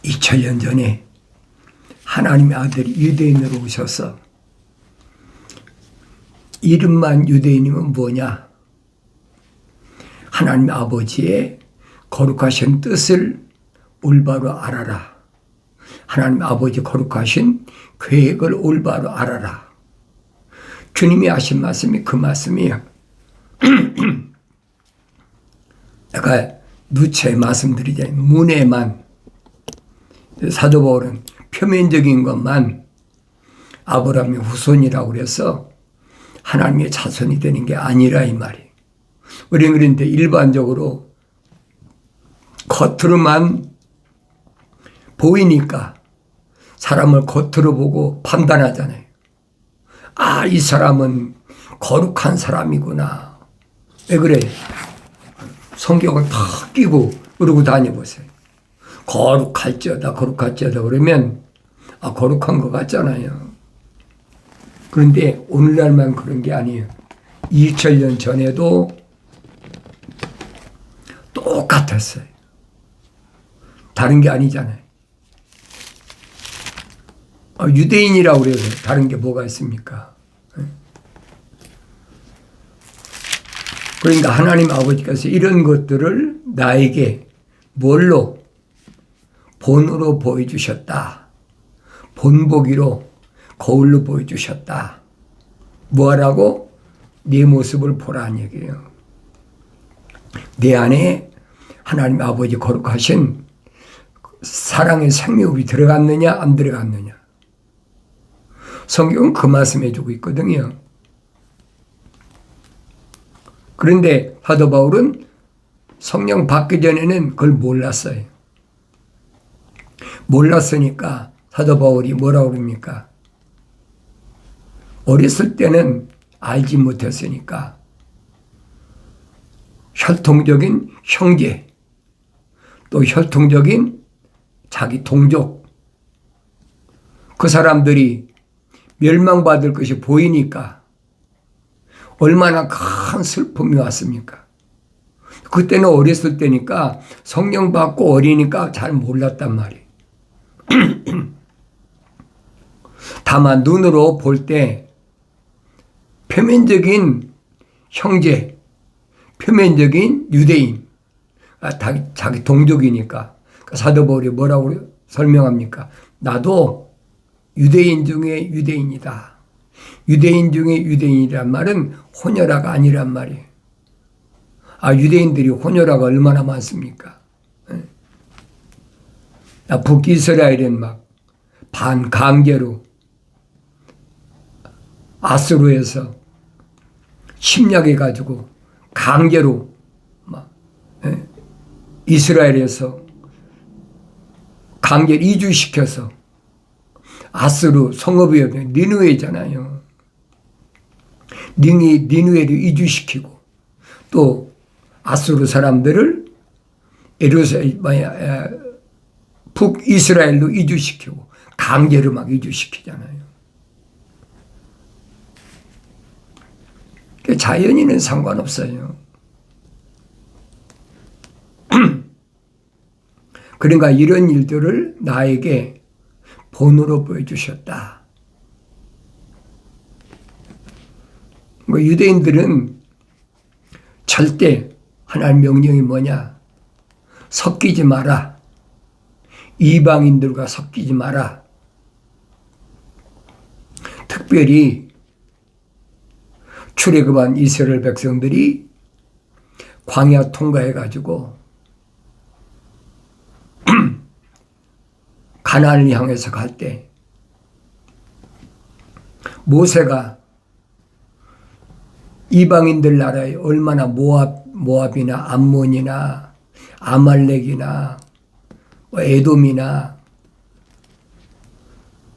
2000년 전에 하나님의 아들이 유대인으로 오셔서 이름만 유대인이면 뭐냐? 하나님 아버지의 거룩하신 뜻을 올바로 알아라. 하나님 아버지 거룩하신 계획을 올바로 알아라. 주님이 하신 말씀이 그 말씀이에요. 내가 누차 말씀드리자면 문에만, 사도 바울은 표면적인 것만 아브라함의 후손이라고 그래서 하나님의 자손이 되는 게 아니라 이 말이에요. 우리는 그런데 일반적으로 겉으로만 보이니까 사람을 겉으로 보고 판단하잖아요. 아, 이 사람은 거룩한 사람이구나. 왜 그래? 성경을 다 끼고 그러고 다녀보세요. 거룩할지어다 거룩할지어다 그러면 아, 거룩한 것 같잖아요. 그런데 오늘날만 그런 게 아니에요. 2000년 전에도 똑같았어요. 다른 게 아니잖아요. 유대인이라고 그래서 다른 게 뭐가 있습니까? 그러니까 하나님 아버지께서 이런 것들을 나에게 뭘로? 본으로 보여주셨다. 본보기로 거울로 보여주셨다. 뭐하라고? 네 모습을 보라는 얘기예요. 내 안에 하나님 아버지 거룩하신 사랑의 생명이 들어갔느냐 안 들어갔느냐. 성경은 그 말씀해 주고 있거든요. 그런데 사도 바울은 성령 받기 전에는 그걸 몰랐어요. 몰랐으니까 사도 바울이 뭐라고 그럽니까? 어렸을 때는 알지 못했으니까 혈통적인 형제, 또 혈통적인 자기 동족, 그 사람들이 멸망받을 것이 보이니까 얼마나 큰 슬픔이 왔습니까? 그때는 어렸을 때니까 성령 받고 어리니까 잘 몰랐단 말이에요. 다만 눈으로 볼 때 표면적인 형제, 표면적인 유대인, 자기 동족이니까 사도 바울이 뭐라고 설명합니까? 나도 유대인 중에 유대인이다. 유대인 중에 유대인이란 말은 혼혈아가 아니란 말이에요. 아, 유대인들이 혼혈아가 얼마나 많습니까? 북이스라엘은 막 반강제로 아수르에서 침략해가지고 강제로 막 이스라엘에서 강제로 이주시켜서 아수르 성읍이 니느웨잖아요. 니느웨로 이주시키고 또 아수르 사람들을 북이스라엘로 이주시키고 강제로 막 이주시키잖아요. 자연인은 상관없어요. 그러니까 이런 일들을 나에게 본으로 보여주셨다. 유대인들은 절대 하나님 명령이 뭐냐? 섞이지 마라. 이방인들과 섞이지 마라. 특별히 출애굽한 이스라엘 백성들이 광야 통과해가지고 가나안을 향해서 갈 때 모세가 이방인들 나라에 얼마나 모압이나 암몬이나 아말렉이나 에돔이나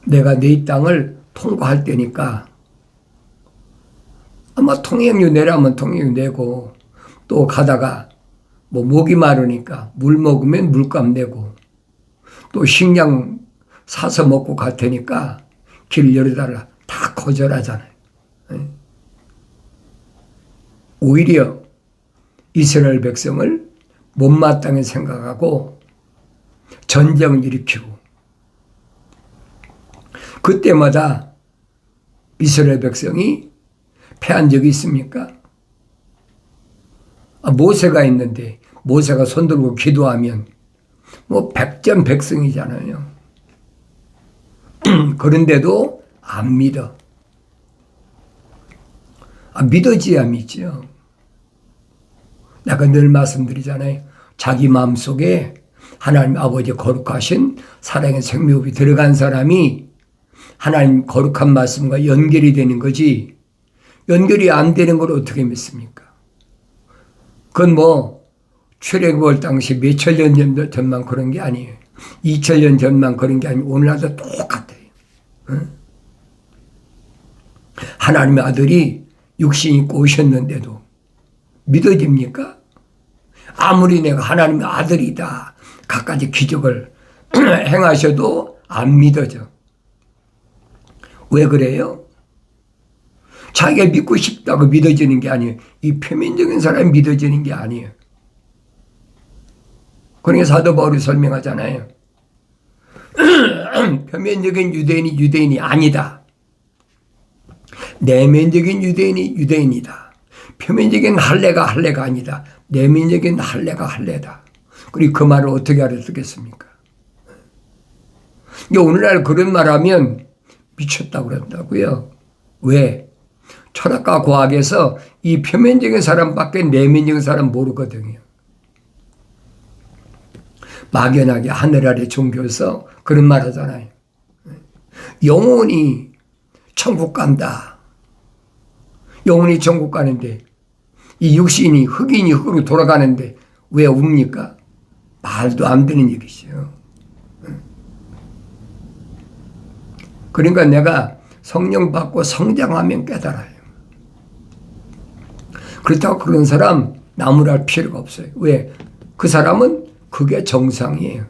내가 네 땅을 통과할 때니까 아마 통행료 내라면 통행료 내고 또 가다가 목이 마르니까 물 먹으면 물값 내고 또 식량 사서 먹고 갈 테니까 길 열어달라 다 거절하잖아요. 오히려 이스라엘 백성을 못마땅히 생각하고 전쟁을 일으키고 그때마다 이스라엘 백성이 패한 적이 있습니까? 모세가 있는데 모세가 손들고 기도하면 뭐 백전백승이잖아요. 그런데도 안 믿어. 믿어지야 믿죠. 내가 늘 말씀드리잖아요. 자기 마음속에 하나님 아버지 거룩하신 사랑의 생명이 들어간 사람이 하나님 거룩한 말씀과 연결이 되는 거지, 연결이 안 되는 걸 어떻게 믿습니까? 그건 뭐 출애굽할 당시 몇천 년 전만 그런 게 아니에요. 2000년 전만 그런 게 아니고 오늘날도 똑같아요. 응? 하나님의 아들이 육신 입고 오셨는데도 믿어집니까? 아무리 내가 하나님의 아들이다 갖가지 기적을 행하셔도 안 믿어져. 왜 그래요? 자기가 믿고 싶다고 믿어지는 게 아니에요. 이 표면적인 사람이 믿어지는 게 아니에요. 그러니까 사도 바울이 설명하잖아요. 표면적인 유대인이 유대인이 아니다. 내면적인 유대인이 유대인이다. 표면적인 할례가 할례가 아니다. 내면적인 할례가 할례다. 그리고 그 말을 어떻게 알아듣겠습니까? 오늘날 그런 말하면 미쳤다고 그런다고요. 왜? 철학과 과학에서 이 표면적인 사람밖에 내면적인 사람 모르거든요. 막연하게 하늘 아래 종교에서 그런 말 하잖아요. 영혼이 천국 간다. 영혼이 천국 가는데 이 육신이 흑인이 흑으로 돌아가는데 왜 웁니까? 말도 안 되는 얘기죠. 그러니까 내가 성령 받고 성장하면 깨달아요. 그렇다고 그런 사람 나무랄 필요가 없어요. 왜? 그 사람은 그게 정상이에요.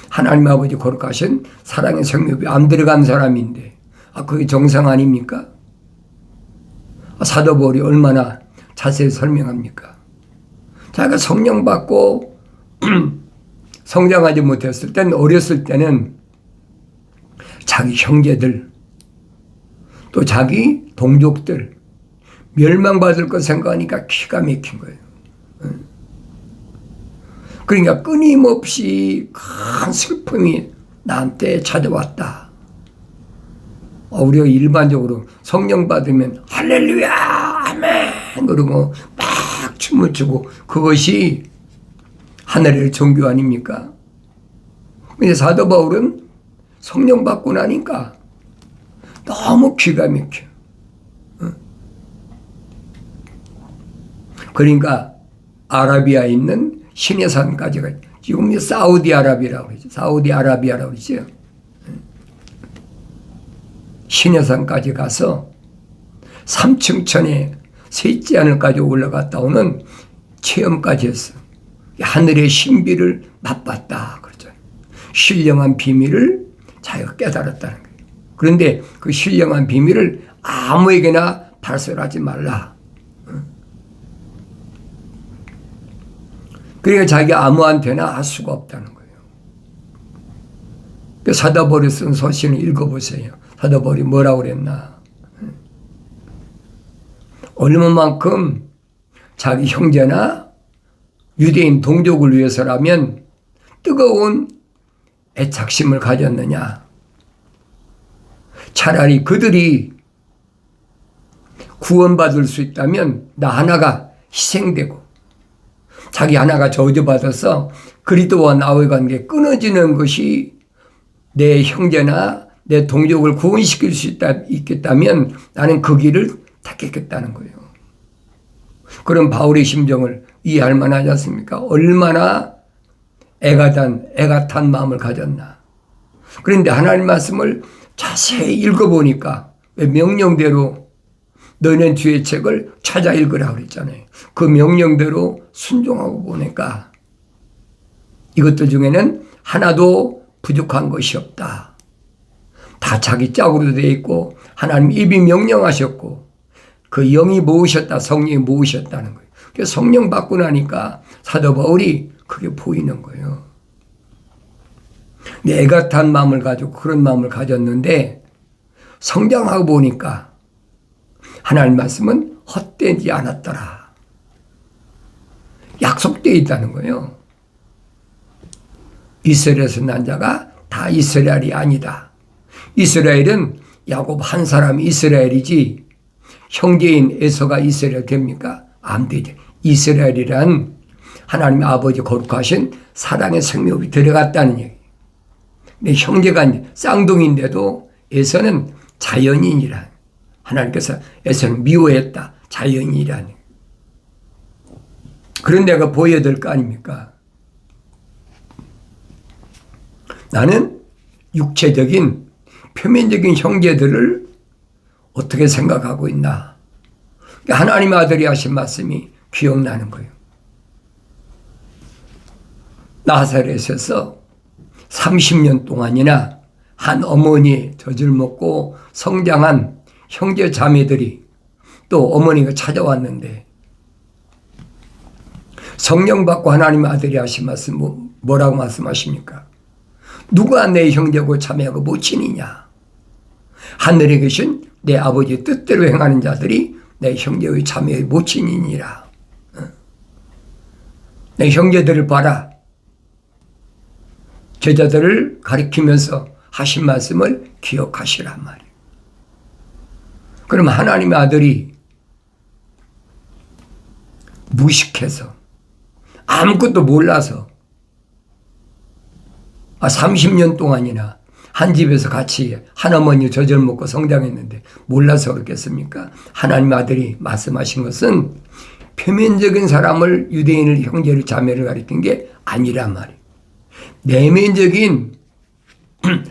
하나님 아버지 거룩하신 사랑의 생명이 안 들어간 사람인데 그게 정상 아닙니까? 사도 바울이 얼마나 자세히 설명합니까? 자기가 성령 받고 성장하지 못했을 때는, 어렸을 때는 자기 형제들 또 자기 동족들 멸망받을 것 생각하니까 기가 막힌 거예요. 그러니까 끊임없이 큰 슬픔이 나한테 찾아왔다. 우리가 일반적으로 성령 받으면 할렐루야 아멘 그러고 막 춤을 추고 그것이 하늘의 종교 아닙니까? 근데 사도 바울은 성령 받고 나니까 너무 기가 막혀. 그러니까 아라비아에 있는 시내산까지 가. 지금 사우디아라비아라고 그러죠. 사우디아라비아라고 그러죠. 시내산까지 가서 3층 천에 셋째 하늘까지 올라갔다 오는 체험까지 했어. 하늘의 신비를 맛봤다 그러죠. 신령한 비밀을 자기가 깨달았다는 거예요. 그런데 그 신령한 비밀을 아무에게나 발설하지 말라. 그러니까 자기가 아무한테나 할 수가 없다는 거예요. 사도 바울이 쓴 서신을 읽어보세요. 사도 바울이 뭐라고 그랬나. 얼마만큼 자기 형제나 유대인 동족을 위해서라면 뜨거운 애착심을 가졌느냐. 차라리 그들이 구원받을 수 있다면 나 하나가 희생되고 자기 하나가 저주받아서 그리스도와 나의 관계 끊어지는 것이 내 형제나 내 동족을 구원시킬 수 있겠다면 나는 그 길을 택했겠다는 거예요. 그럼 바울의 심정을 이해할 만하지 않습니까? 얼마나 애가 탄 마음을 가졌나. 그런데 하나님 말씀을 자세히 읽어보니까 왜 명령대로 너는 주의 책을 찾아 읽으라고 그랬잖아요. 그 명령대로 순종하고 보니까 이것들 중에는 하나도 부족한 것이 없다. 다 자기 짝으로 되어 있고 하나님 입이 명령하셨고 그 영이 모으셨다. 성령이 모으셨다는 거예요. 그래서 성령 받고 나니까 사도 바울이 그게 보이는 거예요. 애 같은 마음을 가지고 그런 마음을 가졌는데 성장하고 보니까 하나님 말씀은 헛되지 않았더라. 약속되어 있다는 거예요. 이스라엘에서 난 자가 다 이스라엘이 아니다. 이스라엘은 야곱 한 사람이 이스라엘이지 형제인 에서가 이스라엘 됩니까? 안 되죠. 이스라엘이란 하나님 아버지 거룩하신 사랑의 생명이 들어갔다는 얘기. 내 형제가 쌍둥이인데도 에서는 자연인이라. 하나님께서 에서는 미워했다. 자연인이라는. 그런 데가 보여야 될 거 아닙니까? 나는 육체적인 표면적인 형제들을 어떻게 생각하고 있나. 하나님 아들이 하신 말씀이 기억나는 거예요. 나사렛에서 30년 동안이나 한 어머니의 젖을 먹고 성장한 형제 자매들이 또 어머니가 찾아왔는데 성령 받고 하나님 아들이 하신 말씀 뭐라고 말씀하십니까? 누가 내 형제고 자매하고 모친이냐? 하늘에 계신 내 아버지 뜻대로 행하는 자들이 내 형제의 자매의 모친이니라. 내 형제들을 봐라. 제자들을 가리키면서 하신 말씀을 기억하시란 말이에요. 그럼 하나님의 아들이 무식해서 아무것도 몰라서 30년 동안이나 한 집에서 같이 한 어머니 젖을 먹고 성장했는데 몰라서 그렇겠습니까? 하나님 아들이 말씀하신 것은 표면적인 사람을 유대인을 형제를 자매를 가리킨 게 아니란 말이에요. 내면적인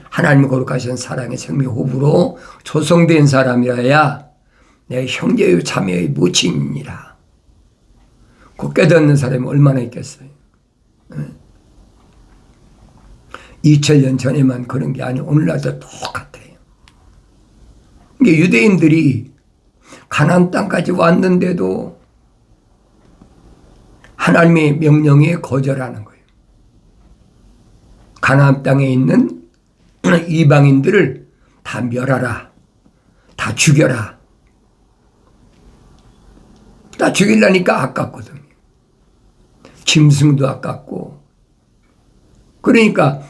하나님 거룩하신 사랑의 생명 호흡으로 조성된 사람이라야 내 형제의 자매의 모친이니라. 그 깨닫는 사람이 얼마나 있겠어요. 2000년 전에만 그런 게 아니고 오늘날도 똑같아요. 이게 유대인들이 가나안 땅까지 왔는데도 하나님의 명령에 거절하는 거예요. 가나안 땅에 있는 이방인들을 다 멸하라. 다 죽여라. 다 죽이려니까 아깝거든요. 짐승도 아깝고. 그러니까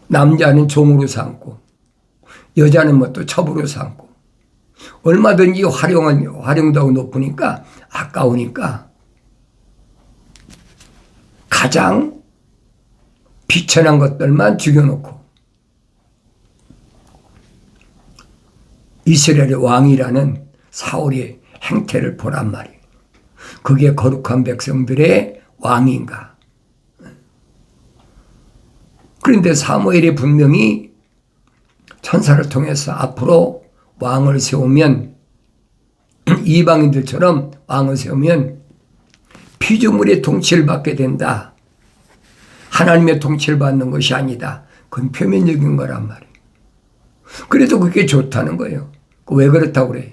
남자는 종으로 삼고 여자는 뭐 또 첩으로 삼고 얼마든지 활용도가 높으니까 아까우니까 가장 비천한 것들만 죽여놓고 이스라엘의 왕이라는 사울의 행태를 보란 말이에요. 그게 거룩한 백성들의 왕인가. 그런데 사무엘이 분명히 천사를 통해서 앞으로 왕을 세우면 이방인들처럼 왕을 세우면 피조물의 통치를 받게 된다. 하나님의 통치를 받는 것이 아니다. 그건 표면적인 거란 말이에요. 그래도 그게 좋다는 거예요. 왜 그렇다고 그래요?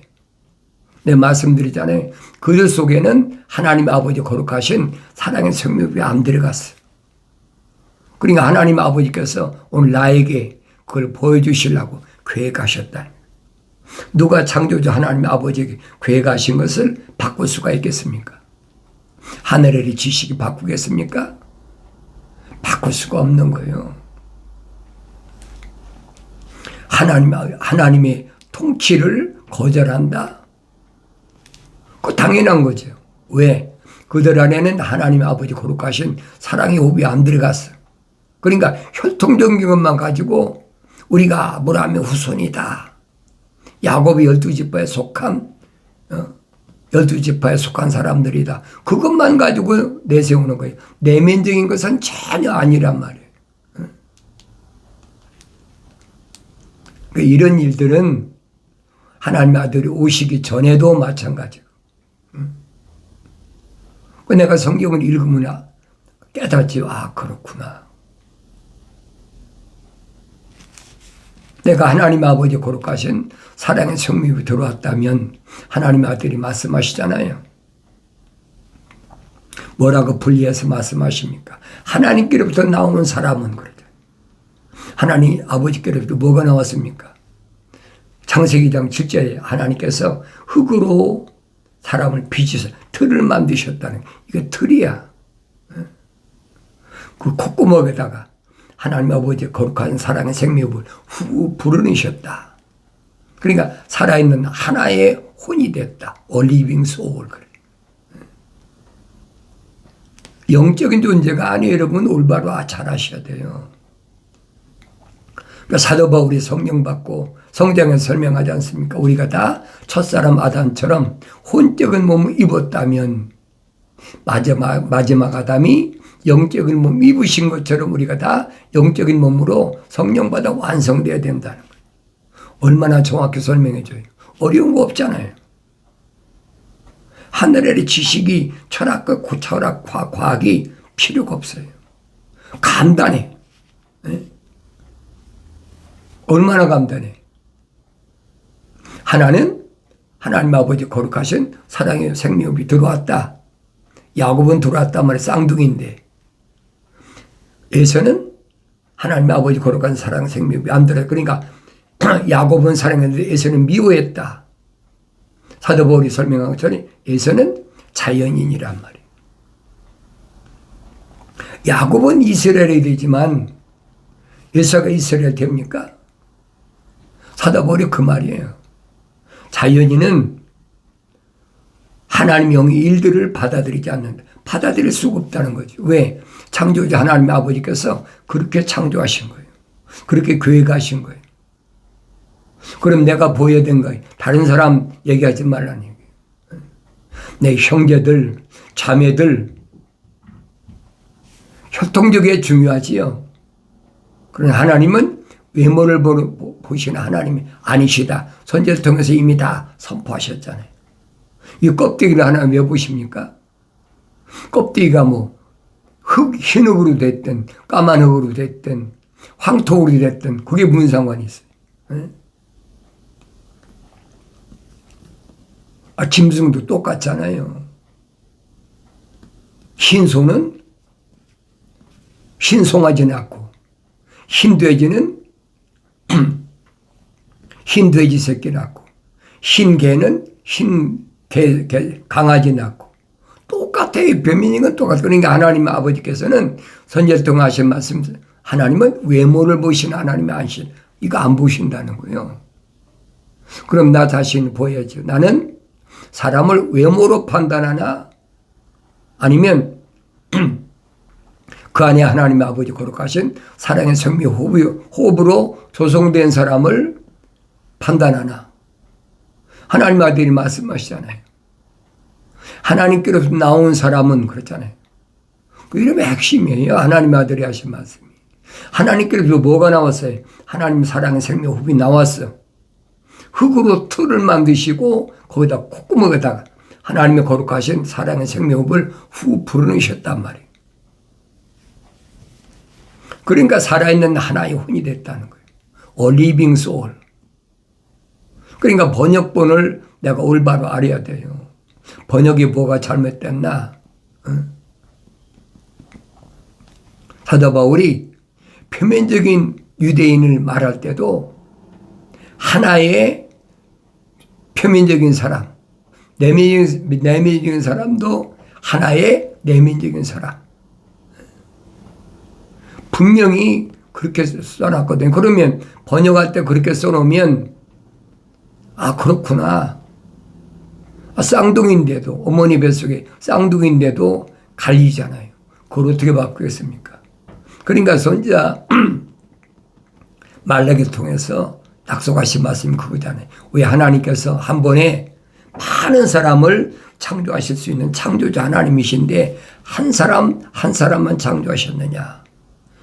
내가 말씀드리잖아요. 그들 속에는 하나님 아버지 거룩하신 사랑의 생명이 안 들어갔어. 그러니까 하나님 아버지께서 오늘 나에게 그걸 보여주시려고 계획하셨다. 누가 창조주 하나님 아버지에게 계획하신 것을 바꿀 수가 있겠습니까? 하늘의 지식이 바꾸겠습니까? 바꿀 수가 없는 거예요. 하나님의 통치를 거절한다? 그거 당연한 거죠. 왜? 그들 안에는 하나님 아버지 거룩하신 사랑의 호흡이 안 들어갔어. 그러니까 혈통적인 것만 가지고 우리가 뭐라면 후손이다. 야곱이 12지파에 속한 12지파에 속한 사람들이다. 그것만 가지고 내세우는 거예요. 내면적인 것은 전혀 아니란 말이에요. 이런 일들은 하나님 아들이 오시기 전에도 마찬가지고. 내가 성경을 읽으면 깨닫지. 아, 그렇구나. 내가 하나님 아버지 거룩하신 사랑의 성령이 들어왔다면 하나님 아들이 말씀하시잖아요. 뭐라고 분리해서 말씀하십니까? 하나님께로부터 나오는 사람은 그러죠. 하나님 아버지께로부터 뭐가 나왔습니까? 창세기 2장 7절에 하나님께서 흙으로 사람을 빚으셔 틀을 만드셨다는 이게 틀이야. 그 콧구멍에다가 하나님 아버지의 거룩한 사랑의 생명을 후 불어넣으셨다. 그러니까 살아있는 하나의 혼이 됐다. A living soul. 그래. 영적인 존재가 아니에요. 여러분 올바로 잘 아셔야 돼요. 그러니까 사도 바울이 성령 받고 성경에서 설명하지 않습니까? 우리가 다 첫사람 아담처럼 혼적인 몸을 입었다면 마지막 아담이 영적인 몸 입으신 것처럼 우리가 다 영적인 몸으로 성령 받아 완성되어야 된다는 거예요. 얼마나 정확히 설명해줘요. 어려운 거 없잖아요. 하늘의 지식이 철학과 과학이 필요가 없어요. 간단해. 네? 얼마나 간단해. 하나는 하나님 아버지 거룩하신 사랑의 생명이 들어왔다. 야곱은 들어왔다 말해 쌍둥이인데 에서는 하나님 아버지 거룩한 사랑의 생명이 안 들어요. 그러니까 야곱은 사랑했는데 에서는 미워했다. 사도 바울이 설명한 것처럼 에서는 자연인이란 말이에요. 야곱은 이스라엘이 되지만 에서가 이스라엘 됩니까? 사도 바울이 그 말이에요. 자연인은 하나님 영의 일들을 받아들이지 않는다. 받아들일 수가 없다는 거죠. 왜? 창조자 하나님 아버지께서 그렇게 창조하신 거예요. 그렇게 계획하신 거예요. 그럼 내가 보여야 된 거예요. 다른 사람 얘기하지 말라는 얘기예요. 내 형제들, 자매들 혈통적이 중요하지요. 그러나 하나님은 외모를 보시는 하나님이 아니시다. 선지자를 통해서 이미 다 선포하셨잖아요. 이 껍데기를 하나님 왜 보십니까? 껍데기가 뭐 흰 흙으로 됐든 까만 흙으로 됐든 황토으로 됐든 그게 무슨 상관이 있어요? 네? 짐승도 똑같잖아요. 흰 소는 흰 송아지 낳고 흰 돼지는 흰 돼지 새끼 낳고 흰 개는 흰 강아지 낳고 똑같아요. 변민인 건 똑같아요. 그러니까 하나님 아버지께서는 선지자를 통해 하신 말씀 하나님은 외모를 보시는 하나님이 아니신 이거 안 보신다는 거예요. 그럼 나 자신을 보여야죠. 나는 사람을 외모로 판단하나 아니면 그 안에 하나님 아버지 거룩하신 사랑의 생명 호흡으로 조성된 사람을 판단하나. 하나님 아들이 말씀하시잖아요. 하나님께로부터 나온 사람은 그렇잖아요. 그 이름의 핵심이에요. 하나님 아들이 하신 말씀이. 하나님께로부터 뭐가 나왔어요? 하나님 사랑의 생명 호흡이 나왔어. 흙으로 틀을 만드시고 거기다 콧구멍에다가 하나님의 거룩하신 사랑의 생명 호흡을 후 불어넣으셨단 말이에요. 그러니까 살아있는 하나의 혼이 됐다는 거예요. A living soul. 그러니까 번역본을 내가 올바로 알아야 돼요. 번역이 뭐가 잘못됐나? 사도 바울이 표면적인 유대인을 말할 때도 하나의 표면적인 사람, 내면적인 사람도 하나의 내면적인 사람. 분명히 그렇게 써놨거든요. 그러면 번역할 때 그렇게 써놓으면 그렇구나. 쌍둥이인데도 어머니 뱃속에 쌍둥이인데도 갈리잖아요. 그걸 어떻게 바꾸겠습니까? 그러니까 선지자 말라기를 통해서 약속하신 말씀이 그거잖아요. 왜 하나님께서 한 번에 많은 사람을 창조하실 수 있는 창조자 하나님이신데 한 사람 한 사람만 창조하셨느냐.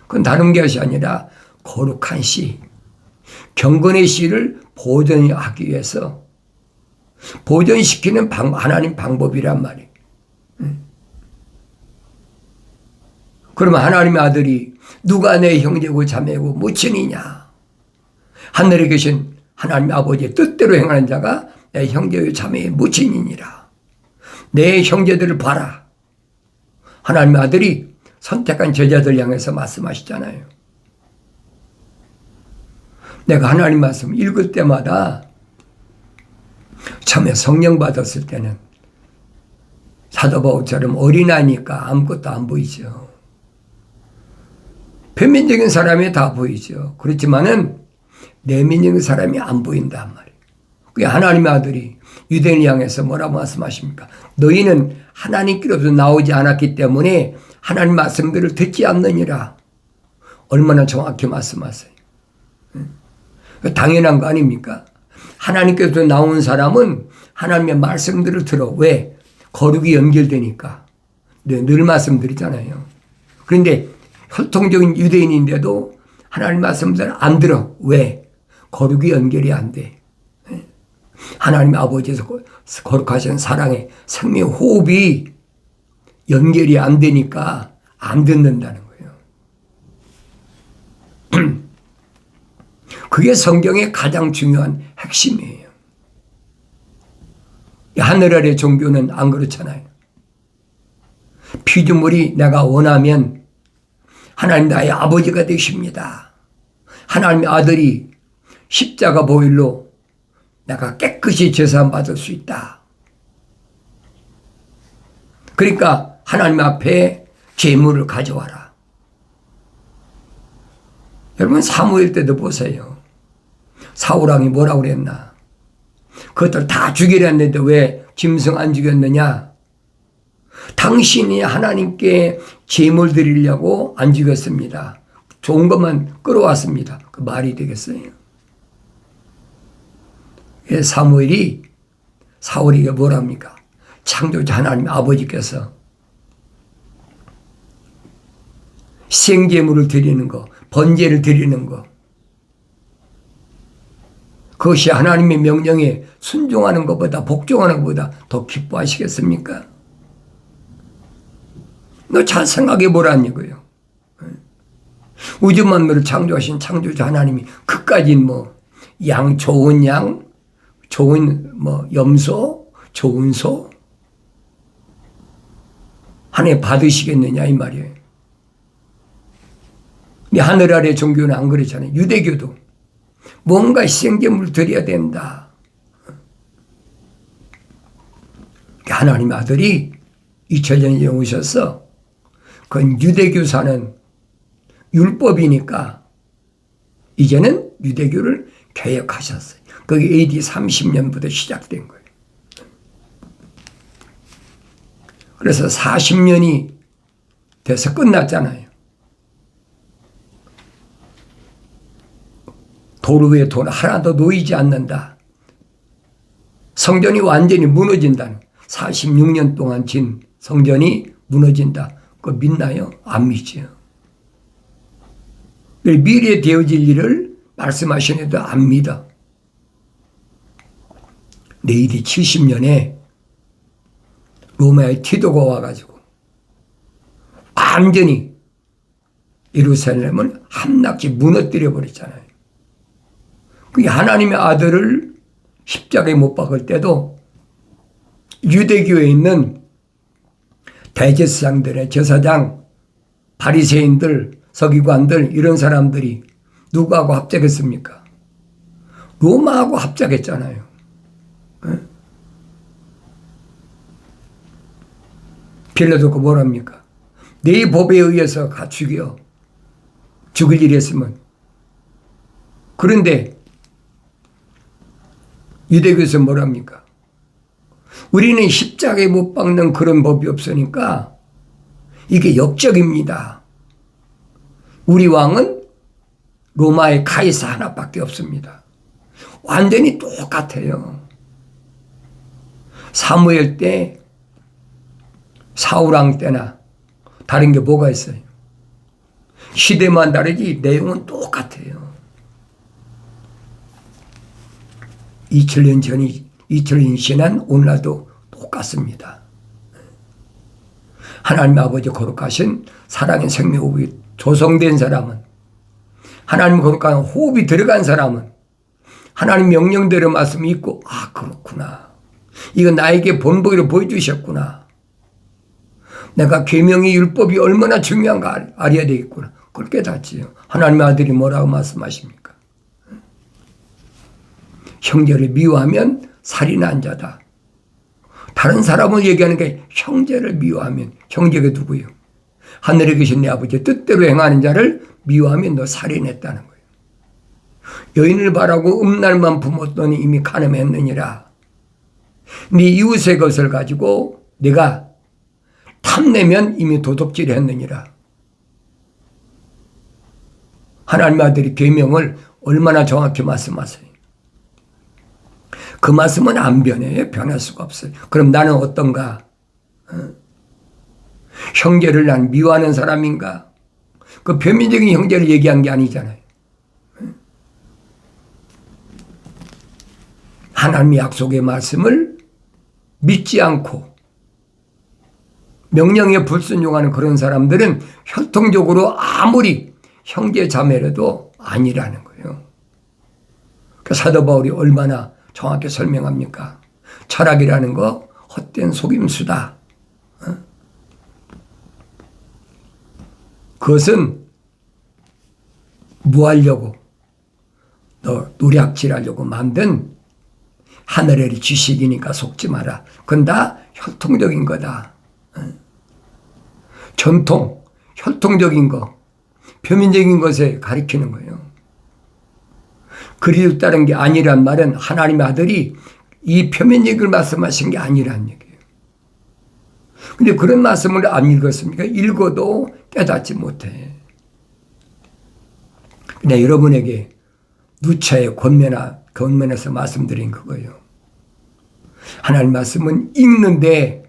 그건 다른 것이 아니라 거룩한 씨, 경건의 씨를 보존하기 위해서 보존시키는 하나님 방법이란 말이에요. 그러면 하나님의 아들이 누가 내 형제고 자매고 모친이냐. 하늘에 계신 하나님 아버지의 뜻대로 행하는 자가 내 형제요 자매의 모친이니라. 내 형제들을 봐라. 하나님의 아들이 선택한 제자들 향해서 말씀하시잖아요. 내가 하나님 말씀 읽을 때마다 처음에 성령 받았을 때는 사도 바울처럼 어린아이니까 아무것도 안 보이죠. 표면적인 사람이 다 보이죠. 그렇지만은 내면적인 사람이 안 보인단 말이에요. 그게 하나님의 아들이 유대인을 향해서 뭐라고 말씀하십니까? 너희는 하나님께로부터 나오지 않았기 때문에 하나님 말씀들을 듣지 않느니라. 얼마나 정확히 말씀하세요. 당연한 거 아닙니까? 하나님께서 나온 사람은 하나님의 말씀들을 들어. 왜? 거룩이 연결되니까. 늘 말씀드리잖아요. 그런데 혈통적인 유대인인데도 하나님 말씀들을 안 들어. 왜? 거룩이 연결이 안 돼. 하나님 아버지에서 거룩하신 사랑의 생명 호흡이 연결이 안 되니까 안 듣는다는 거예요. 그게 성경의 가장 중요한 핵심이에요. 하늘 아래 종교는 안 그렇잖아요. 피조물이 내가 원하면 하나님 나의 아버지가 되십니다. 하나님의 아들이 십자가 보혈로 내가 깨끗이 제사함 받을 수 있다. 그러니까 하나님 앞에 제물을 가져와라. 여러분 사무엘 때도 보세요. 사울왕이 뭐라고 그랬나? 그것들 다 죽이려 했는데 왜 짐승 안 죽였느냐? 당신이 하나님께 제물 드리려고 안 죽였습니다. 좋은 것만 끌어왔습니다. 그 말이 되겠어요? 사무엘이 사울에게 뭐랍니까? 창조자 하나님 아버지께서 생제물을 드리는 거, 번제를 드리는 거, 그것이 하나님의 명령에 순종하는 것보다 복종하는 것보다 더 기뻐하시겠습니까? 너 잘 생각해 보라는 거예요. 우주 만물을 창조하신 창조자 하나님이 그까지 좋은 양, 좋은 염소, 좋은 소 하나님 받으시겠느냐 이 말이에요. 하늘 아래 종교는 안 그렇잖아요. 유대교도 뭔가 희생제물을 드려야 된다. 하나님의 아들이 2000년 전에 오셔서 그건 유대교사는 율법이니까 이제는 유대교를 개혁하셨어요. 그게 AD 30년부터 시작된 거예요. 그래서 40년이 돼서 끝났잖아요. 돌 위에 돌 하나도 놓이지 않는다. 성전이 완전히 무너진다는 46년 동안 진 성전이 무너진다. 그거 믿나요? 안 믿지요. 미래에 되어질 일을 말씀하시는데도 안 믿어. 내일이 70년에 로마의 티도가 와가지고 완전히 예루살렘을 한낱이 무너뜨려 버렸잖아요. 그게 하나님의 아들을 십자가에 못 박을 때도 유대교에 있는 대제사장들의 제사장, 바리새인들, 서기관들 이런 사람들이 누구하고 합작했습니까? 로마하고 합작했잖아요. 빌라도가 뭐랍니까? 네 법에 의해서 가 죽여. 죽을 일이 했으면. 그런데 유대교에서 뭐랍니까? 우리는 십자가에 못 박는 그런 법이 없으니까 이게 역적입니다. 우리 왕은 로마의 카이사 하나밖에 없습니다. 완전히 똑같아요. 사무엘 때, 사울왕 때나 다른 게 뭐가 있어요? 시대만 다르지 내용은 똑같아요. 2000년 전이 2000년 지난 오늘날도 똑같습니다. 하나님 아버지 거룩하신 사랑의 생명호흡이 조성된 사람은, 하나님 거룩한 호흡이 들어간 사람은 하나님 명령대로 말씀이 있고, 아 그렇구나, 이거 나에게 본보기로 보여주셨구나, 내가 계명의 율법이 얼마나 중요한가 알아야 되겠구나. 그걸 깨닫지요. 하나님의 아들이 뭐라고 말씀하십니까? 형제를 미워하면 살인한 자다. 다른 사람을 얘기하는 게 형제를 미워하면, 형제가 누구예요? 하늘에 계신 내 아버지의 뜻대로 행하는 자를 미워하면 너 살인했다는 거예요. 여인을 바라고 음날만 품었더니 이미 간음했느니라. 네 이웃의 것을 가지고 네가 탐내면 이미 도둑질했느니라. 하나님의 아들이 계명을 얼마나 정확히 말씀하세요. 그 말씀은 안 변해요. 변할 수가 없어요. 그럼 나는 어떤가? 형제를 난 미워하는 사람인가? 그 표면적인 형제를 얘기한 게 아니잖아요. 하나님의 약속의 말씀을 믿지 않고 명령에 불순종하는 그런 사람들은 혈통적으로 아무리 형제 자매라도 아니라는 거예요. 그 사도 바울이 얼마나 정확히 설명합니까? 철학이라는 거 헛된 속임수다. 그것은 뭐 하려고? 너 노략질하려고 만든 하늘의 지식이니까 속지 마라. 그건 다 혈통적인 거다. 전통, 혈통적인 거, 표면적인 것에 가리키는 거예요. 그리스도 따른 게 아니란 말은 하나님의 아들이 이 표면적을 말씀하신 게 아니란 얘기예요. 근데 그런 말씀을 안 읽었습니까? 읽어도 깨닫지 못해. 그냥 여러분에게 누차의 권면에서 말씀드린 그거예요. 하나님 말씀은 읽는데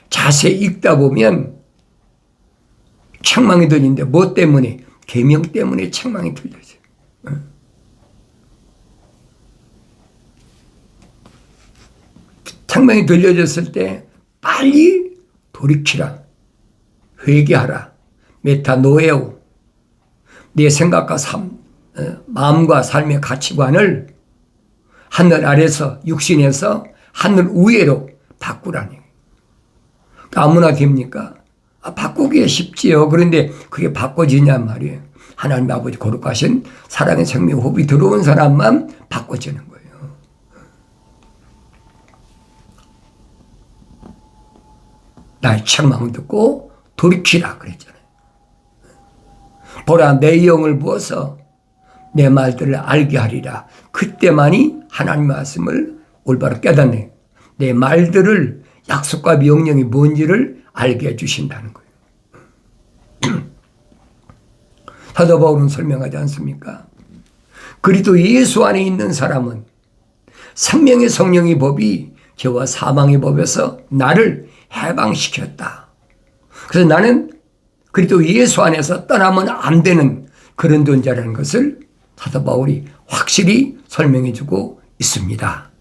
자세히 읽다 보면 책망이 들리는데 뭐 때문에? 계명 때문에 책망이 들려져요. 책망이 들려졌을 때 빨리 돌이키라. 회개하라. 메타노에오. 내 생각과 마음과 삶의 가치관을 하늘 아래서 육신에서 하늘 위로 바꾸라니. 아무나 됩니까? 바꾸기에 쉽지요. 그런데 그게 바꿔지냔 말이에요. 하나님 아버지 거룩하신 사랑의 생명 호흡이 들어온 사람만 바꿔지는 거예요. 나의 책망을 듣고 돌이키라 그랬잖아요. 보라 내 영을 부어서 내 말들을 알게 하리라. 그때만이 하나님 말씀을 올바로 깨닫네. 내 말들을 약속과 명령이 뭔지를 알게 해주신다는 거예요. 사도 바울은 설명하지 않습니까? 그리스도 예수 안에 있는 사람은 생명의 성령의 법이 죄와 사망의 법에서 나를 해방시켰다. 그래서 나는 그리스도 예수 안에서 떠나면 안 되는 그런 존재라는 것을 사도 바울이 확실히 설명해 주고 있습니다.